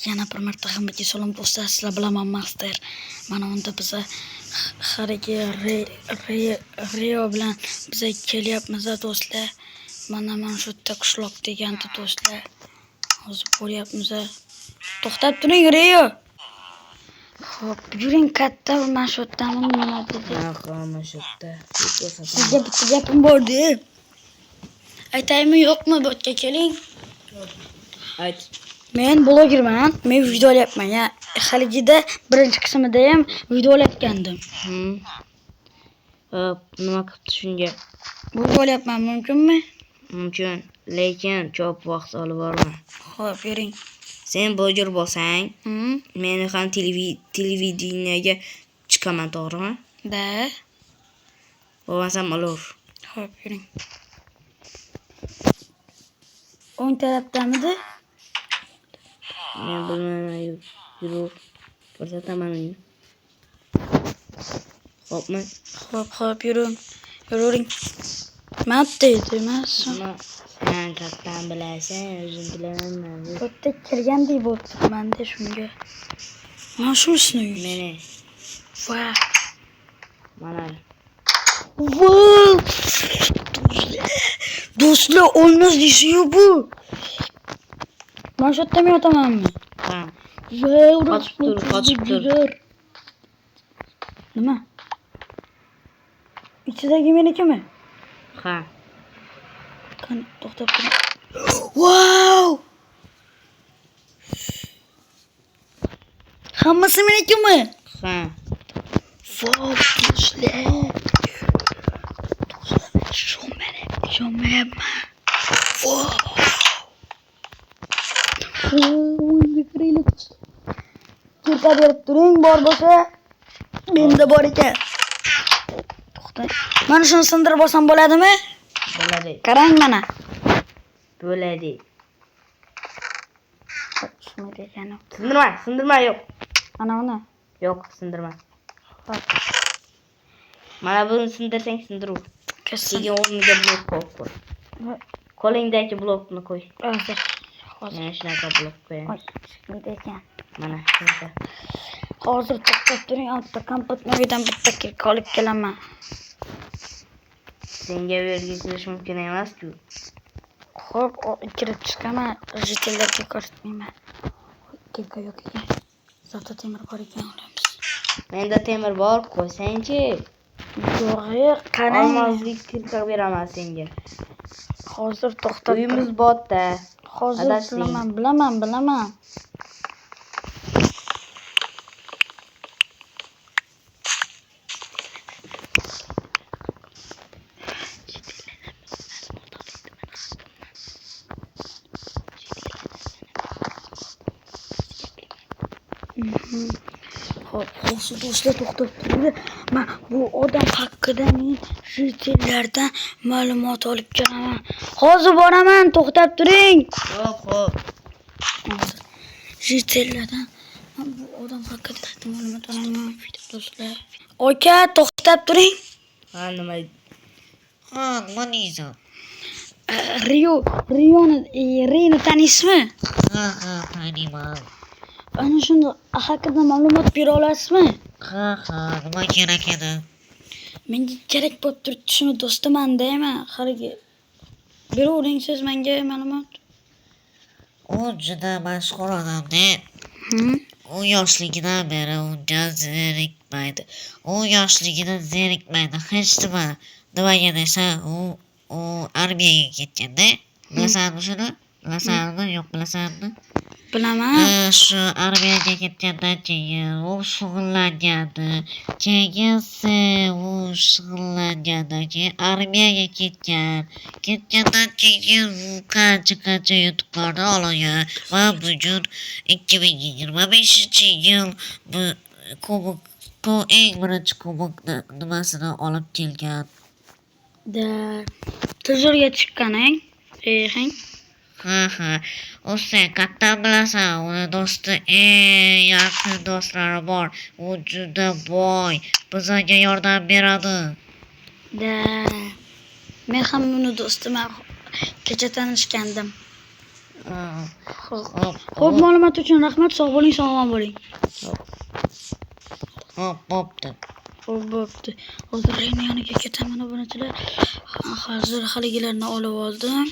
Yana bir marta hammaga salom do'stlar, sizlar bilan Master. Mana unda biza harigi Rio bilan biza kelyapmiz do'stlar. Mana shu yerda qishloq degandi do'stlar. Hozir bo'lyapmiz. To'xtab turing Rio. Xo'p, yuring katta, men shu yerdaman nima dedi? Mana shu yerda. Sizga bitta gapim bor-da. Aytaymi yo'qmi? Bu yerga keling. Ayt. Men blogerman. Men video olyapman ya. Haligida birinchi qismida ham video olayotgandim. Hop, nima qilibdi shunga? Bu olyapman, mumkinmi? Mumkin, lekin ko'p vaqt olib borma. Xo'p, yuring. Sen bloger bo'lsang, meni ham televideniyega chiqaman, to'g'rimi? Da. Bo'lmasam olur. Xo'p, yuring. O'ng tarafdamidi? Men bilmayman, yurib ko'rsataman uni. Xo'pmi? Xo'p, yuring. Yuring. Matdaydi, maso. Sen qatdan bilasan, o'zim bilaman. Bu yerda kirgandek bo'libdi menda shunga. Mana shunisini. Meni. Va. Mana. Wow! Do'stlar, olmaz deysiz bu. Men shu yerda yotamanmi? Ha. Voy, qochib tur. Nima? İçidagi menikimi? Ha. Qani, to'xtab turing. Wow! Hammasi menikimi? Ha. Wow, do'stlar. Ishonmayapman. Wow. O'yinga kiraylik do'stlar. Kirpa berib turing, bor bo'lsa. Menda bor ekan. To'xtang. Mana shuni sindirib olsam bo'ladimi? Bo'ladi. Qarang mana. Bo'ladi. Shuni degani. Sindirma yo'q. Ana uni. Yo'q, sindirma. Mana buni sindirsang sindiruv. Keyin o'rniga blok qo'y. Qo'lingdagi blokni qo'y. Hozir. Mana shunaqa blok qo'yamiz. Shunday ekan. Mana shunaqa. Hozir to'xtab turing, altta kompotnovidan bitta kirib olib kelaman. Senga bu yerga kirish mumkin emas-ku. Xo'p, kirib chiqaman, jitellarga ko'rsatmayman. Kimga yo'q ekan. Zato temir bor ekan, olamiz. Menda temir bor, qo'ysangchi. Yo'q, qarang. Olmazlik kirib beraman senga. Hozir to'xtab. Uyimiz botda. Hozir bilaman. Hozir do'stlar to'xtab turing. Men bu odam haqida jitellardan ma'lumot olib kelaman. Hozir boraman, to'xtab turing. Xo'p. Jitellardan bu odam haqida ma'lumot olaman do'stlar. Aka, to'xtab turing. Ha, nima? Ha, nima deysan? Riyoni taniysizmi? Ha, taniyman. Ana shunda haqida ma'lumot bera olasizmi? Ha, nima kerak edi? Menga kerak bo'lib turibdi, shuni do'stiman deyman. Harigi beravering siz menga ma'lumot. U juda mashhur odam-da. U yoshligidan beri unga zerikmaydi. Hech nima. Nimaga desa, u armiyaga ketganda. Bilasanmi shuni? Yo'q bilasanmi? Bilaman. Shu armiyaga ketgandan keyin u shug'ullangandi. Shug'ullangandan keyin armiyaga ketgandan keyin u qancha yutuqlarni olgan va bugun 2025-yil eng birinchi kubokni nimasini olib kelgan. Tizorga chiqqan-eng. Ha. U sen qattan bilasan, uni do'sti eng yaqin do'stlari bor. U juda boy, bizga yordam beradi. Men ham uni do'stiman. Kecha tanishgandim. Xo'p, ma'lumot uchun rahmat. Sog' bo'ling, sog'lom bo'ling. Hop, bo'pti. Xo'p, bo'pti. Hozir Reyni yoniga ketaman, obunachilar. Hozir haligilarni olib oldim.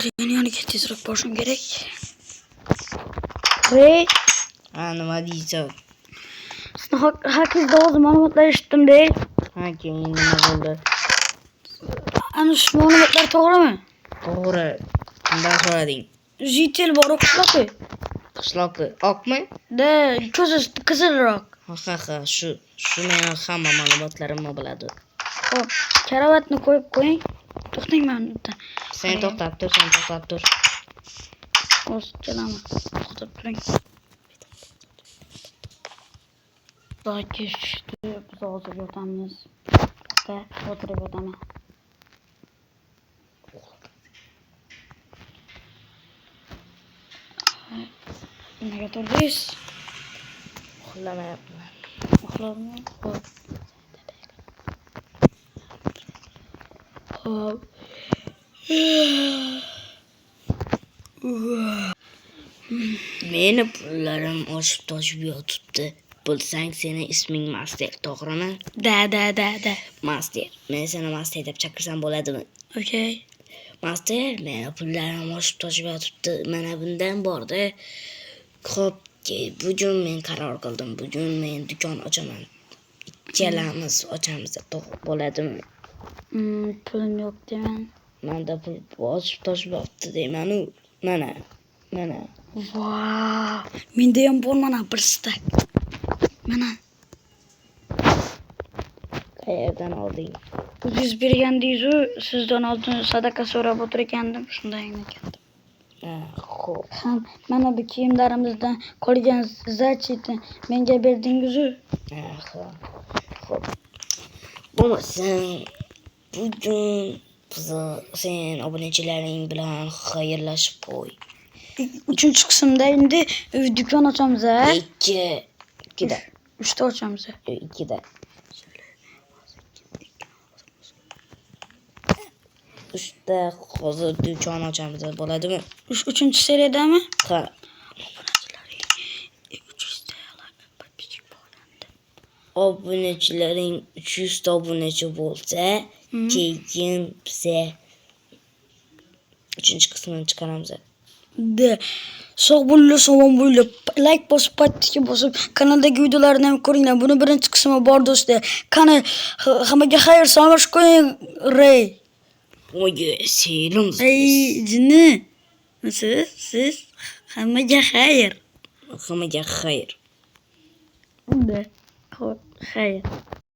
Reyni yoniga tezroq borishim kerak. Rey, Nima deysan? sizni haqingizda hozir ma'lumotlar eshitdim-da. Keyin nima bo'ldi? Ana shu ma'lumotlar to'g'rimi? To'g'ri. Kimdan so'rading? Jitel bor qishloqi. Qishloqi oqmi? Da, ko'zi qizilroq. Ha, shu meni hamma ma'lumotlarimni biladi. Xo'p, karavotni qo'yib qo'ying. To'xtang mana bu yerda. Sen to'xtab tur. Hozir kelaman. To'xtab turing. Soat kechdi. Biz hozir yotamiz. Da, o'tirib yotaman. Nimaga turdingiz? Uxlamayapman. Uxladingmi? Xo'p. Xo'p. Meni pullarim oshib-toshib yotibdi. Bilsang, seni isming Master, to'g'rimi? Da. Master. Men seni Master deb chaqirsam bo'ladimi? Okay. Master, meni pullarim oshib-toshib yotibdi. Mana bundan borda. Xo'p, bugun men qaror qildim. Bugun men do'kon ochaman. Ikkalamiz ochamiz, to'g'ri bo'ladimi? Pulim yo'q deyman. Menda pul oshib-toshib yotibdi deyman-u. Mana. Vau, menda ham bor mana bir stak. Mana. Qayerdan olding? O'zingiz bergandingiz-ku, sizdan oldin sadaqa so'rab o'tir ekandim, shunday ekan. Xo'p. Ham mana bu kiyimlarimizdan qolgan zachitni menga berdingiz-ku. Xo'p. Bo'lmasam, bugun sen obunachilaring bilan xayrlashib qo'y. 3-qismda endi do'kon ochamiz a? 2da. 3ta ochamiz. 2da. 3da hozir do'kon ochamiz, bo'ladimi? 3-seriyadami? Ha. 300 Obunachilaring 300 ta obunachi bo'lsa, keyin biza 3-qismini chiqaramiz. Da. Sog' bo'linglar, sog'lom bo'linglar. Like bosib, paytga bosib, kanaldagi videolarni ham ko'ringlar. Buni birinchi qismi bor do'stlar. Qani hammaga xayr, salomlashib qo'ying. Rey. Oye, selim. Ey, jinni. Siz hammaga xayr. Hammaga xayr. Da. Xo'p, xayr.